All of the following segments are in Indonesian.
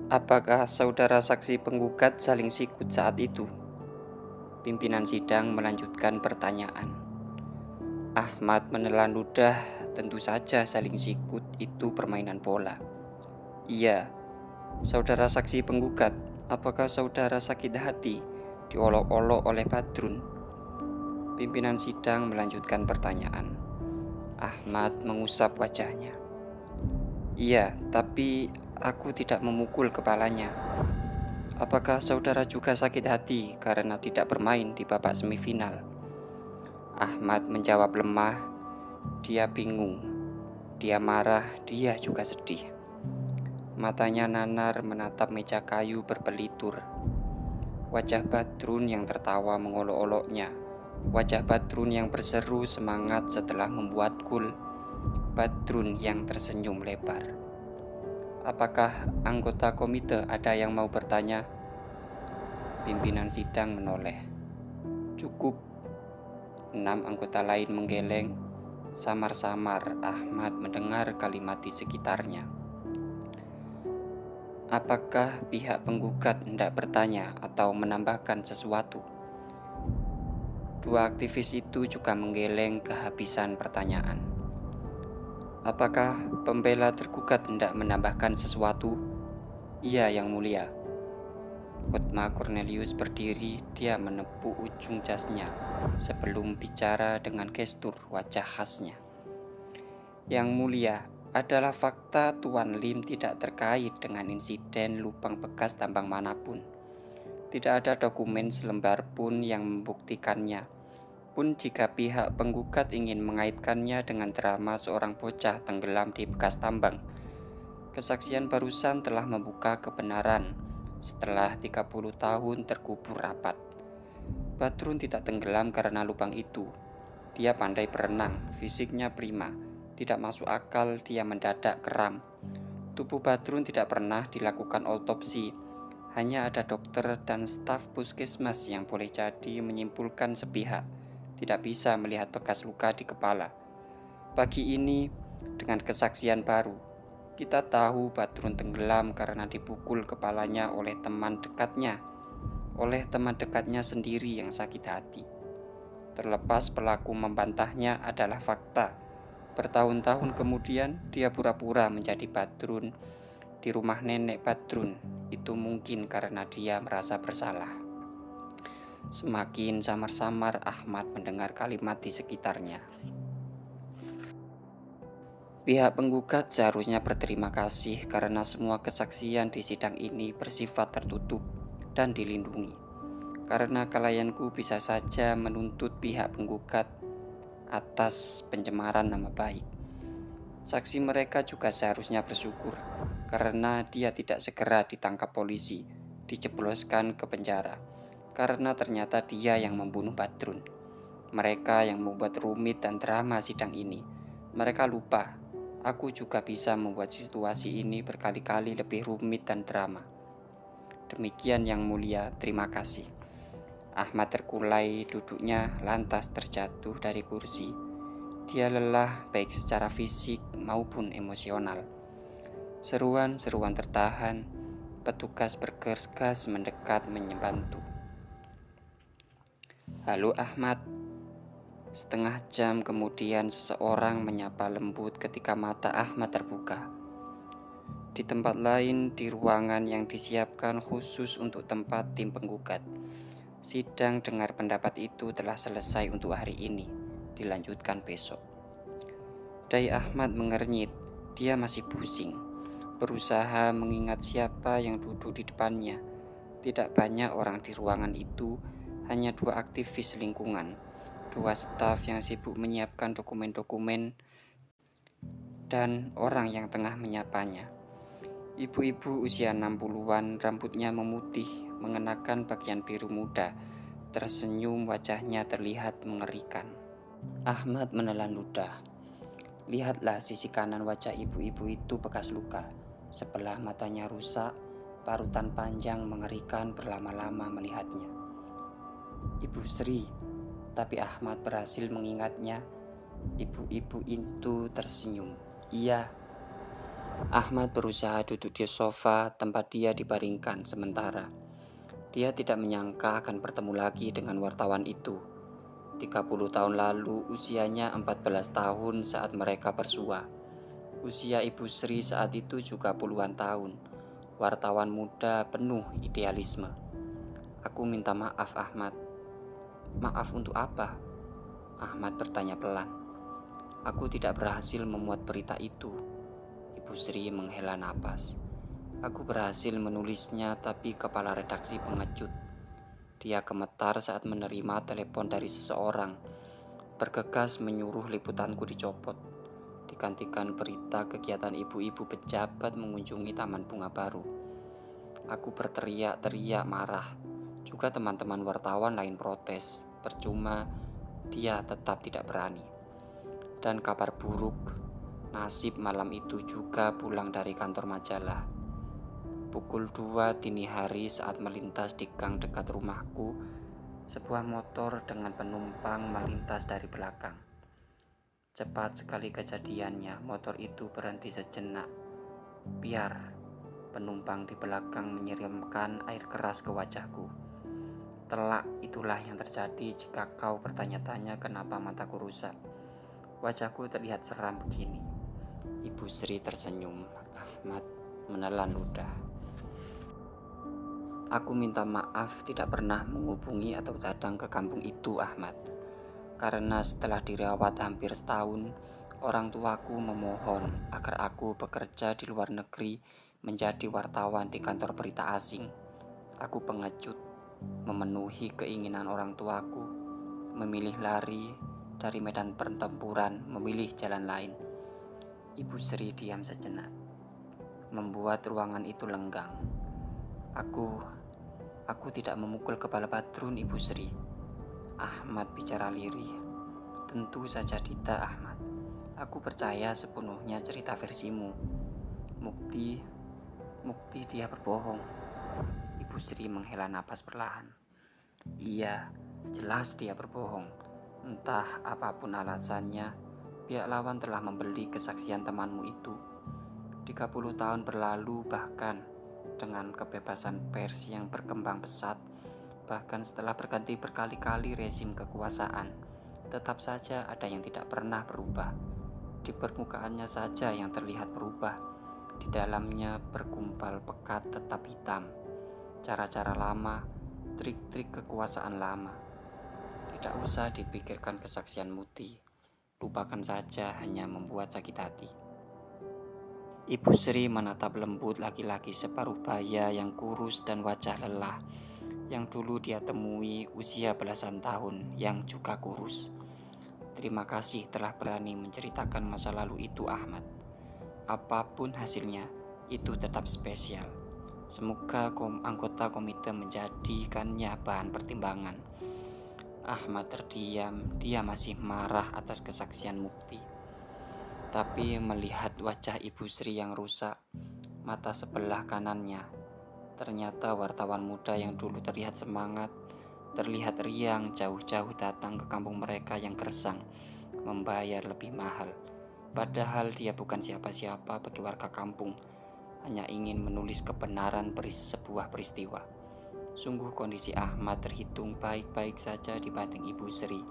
Apakah saudara saksi penggugat saling sikut saat itu? Pimpinan sidang melanjutkan pertanyaan. Ahmad menelan ludah, tentu saja saling sikut itu permainan bola. Iya, saudara saksi penggugat, apakah saudara sakit hati diolok-olok oleh Badrun? Pimpinan sidang melanjutkan pertanyaan. Ahmad mengusap wajahnya. Iya, tapi aku tidak memukul kepalanya. Apakah saudara juga sakit hati karena tidak bermain di babak semifinal? Ahmad menjawab lemah. Dia bingung, dia marah, dia juga sedih. Matanya nanar menatap meja kayu berbelitur. Wajah Badrun yang tertawa mengolok-oloknya. Wajah Badrun yang berseru semangat setelah membuat gol. Badrun yang tersenyum lebar. Apakah anggota komite ada yang mau bertanya? Pimpinan sidang menoleh. Cukup. 6 anggota lain menggeleng. Samar-samar Ahmad mendengar kalimat di sekitarnya. Apakah pihak penggugat hendak bertanya atau menambahkan sesuatu? Dua aktivis itu juga menggeleng kehabisan pertanyaan. Apakah pembela tergugat hendak menambahkan sesuatu? Iya, Yang Mulia. Hotma Cornelius berdiri, dia menepuk ujung jasnya sebelum bicara dengan gestur wajah khasnya. Yang Mulia, adalah fakta Tuan Lim tidak terkait dengan insiden lubang bekas tambang manapun. Tidak ada dokumen selembar pun yang membuktikannya. Pun jika pihak penggugat ingin mengaitkannya dengan drama seorang bocah tenggelam di bekas tambang, kesaksian barusan telah membuka kebenaran setelah 30 tahun terkubur rapat. Badrun tidak tenggelam karena lubang itu. Dia pandai berenang, fisiknya prima. Tidak masuk akal dia mendadak kram. Tubuh Badrun tidak pernah dilakukan autopsi. Hanya ada dokter dan staf puskesmas yang boleh jadi menyimpulkan sepihak. Tidak bisa melihat bekas luka di kepala. Pagi ini, dengan kesaksian baru, kita tahu Badrun tenggelam karena dipukul kepalanya oleh teman dekatnya. Oleh teman dekatnya sendiri yang sakit hati. Terlepas pelaku membantahnya adalah fakta. Bertahun-tahun kemudian, dia pura-pura menjadi Badrun di rumah nenek Badrun. Itu mungkin karena dia merasa bersalah. Semakin samar-samar Ahmad mendengar kalimat di sekitarnya. Pihak penggugat seharusnya berterima kasih karena semua kesaksian di sidang ini bersifat tertutup dan dilindungi. Karena klienku bisa saja menuntut pihak penggugat atas pencemaran nama baik. Saksi mereka juga seharusnya bersyukur karena dia tidak segera ditangkap polisi, dijebloskan ke penjara. Karena ternyata dia yang membunuh Badrun. Mereka yang membuat rumit dan drama sidang ini. Mereka lupa, aku juga bisa membuat situasi ini berkali-kali lebih rumit dan drama. Demikian Yang Mulia, terima kasih. Ahmad terkulai duduknya lantas terjatuh dari kursi. Dia lelah baik secara fisik maupun emosional. Seruan-seruan tertahan, petugas bergegas mendekat membantu. Halo Ahmad. Setengah jam kemudian seseorang menyapa lembut ketika mata Ahmad terbuka. Di tempat lain, di ruangan yang disiapkan khusus untuk tempat tim penggugat. Sidang dengar pendapat itu telah selesai untuk hari ini, dilanjutkan besok. Dai Ahmad mengernyit, dia masih pusing. Berusaha mengingat siapa yang duduk di depannya. Tidak banyak orang di ruangan itu, hanya 2 aktivis lingkungan, 2 staf yang sibuk menyiapkan dokumen-dokumen, dan orang yang tengah menyapanya. Ibu-ibu usia 60-an, rambutnya memutih, mengenakan pakaian biru muda, tersenyum, wajahnya terlihat mengerikan. Ahmad menelan ludah. Lihatlah sisi kanan wajah ibu-ibu itu bekas luka. Sebelah matanya rusak, parutan panjang mengerikan berlama-lama melihatnya. Ibu Sri, tapi Ahmad berhasil mengingatnya. Ibu-ibu itu tersenyum. Iya, Ahmad berusaha duduk di sofa tempat dia dibaringkan sementara. Dia tidak menyangka akan bertemu lagi dengan wartawan itu. 30 tahun lalu usianya 14 tahun saat mereka bersua. Usia Ibu Sri saat itu juga puluhan tahun. Wartawan muda penuh idealisme. Aku minta maaf Ahmad. Maaf untuk apa? Ahmad bertanya pelan. Aku tidak berhasil memuat berita itu. Ibu Sri menghela napas. Aku berhasil menulisnya tapi kepala redaksi pengecut. Dia gemetar saat menerima telepon dari seseorang. Bergegas menyuruh liputanku dicopot. Digantikan berita kegiatan ibu-ibu pejabat mengunjungi taman bunga baru. Aku berteriak-teriak marah. Juga teman-teman wartawan lain protes. Percuma, dia tetap tidak berani. Dan kabar buruk, nasib malam itu juga pulang dari kantor majalah. Pukul 2 dini hari saat melintas di gang dekat rumahku, sebuah motor dengan penumpang melintas dari belakang. Cepat sekali kejadiannya, motor itu berhenti sejenak. Biar penumpang di belakang menyiramkan air keras ke wajahku. Telak itulah yang terjadi jika kau bertanya-tanya kenapa mataku rusak. Wajahku terlihat seram begini. Ibu Sri tersenyum. Ahmad menelan ludah. Aku minta maaf tidak pernah menghubungi atau datang ke kampung itu, Ahmad. Karena setelah dirawat hampir setahun, orang tuaku memohon agar aku bekerja di luar negeri menjadi wartawan di kantor berita asing. Aku pengecut, memenuhi keinginan orang tuaku, memilih lari dari medan pertempuran, memilih jalan lain. Ibu Sri diam sejenak, membuat ruangan itu lenggang. Aku tidak memukul kepala Badrun, Ibu Sri. Ahmad bicara lirih. Tentu saja tidak, Ahmad. Aku percaya sepenuhnya cerita versimu. Bukti dia berbohong. Ibu Sri menghela napas perlahan. Iya, jelas dia berbohong. Entah apapun alasannya, pihak lawan telah membeli kesaksian temanmu itu. 30 tahun berlalu bahkan dengan kebebasan pers yang berkembang pesat, bahkan setelah berganti berkali-kali rezim kekuasaan, tetap saja ada yang tidak pernah berubah. Di permukaannya saja yang terlihat berubah, di dalamnya bergumpal pekat tetap hitam. Cara-cara lama, trik-trik kekuasaan lama. Tidak usah dipikirkan kesaksian Muti. Lupakan saja, hanya membuat sakit hati. Ibu Sri menatap lembut laki-laki separuh baya yang kurus dan wajah lelah, yang dulu dia temui usia belasan tahun, yang juga kurus. Terima kasih telah berani menceritakan masa lalu itu, Ahmad. Apapun hasilnya, itu tetap spesial. Semoga anggota komite menjadikannya bahan pertimbangan. Ahmad terdiam, dia masih marah atas kesaksian Mukti. Tapi melihat wajah Ibu Sri yang rusak, mata sebelah kanannya, ternyata wartawan muda yang dulu terlihat semangat, terlihat riang jauh-jauh datang ke kampung mereka yang gersang, membayar lebih mahal. Padahal dia bukan siapa-siapa bagi warga kampung, hanya ingin menulis kebenaran sebuah peristiwa. Sungguh kondisi Ahmad terhitung baik-baik saja dibanding Ibu Sri.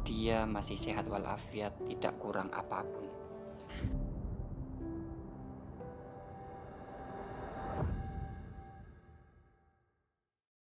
Dia masih sehat walafiat, tidak kurang apapun.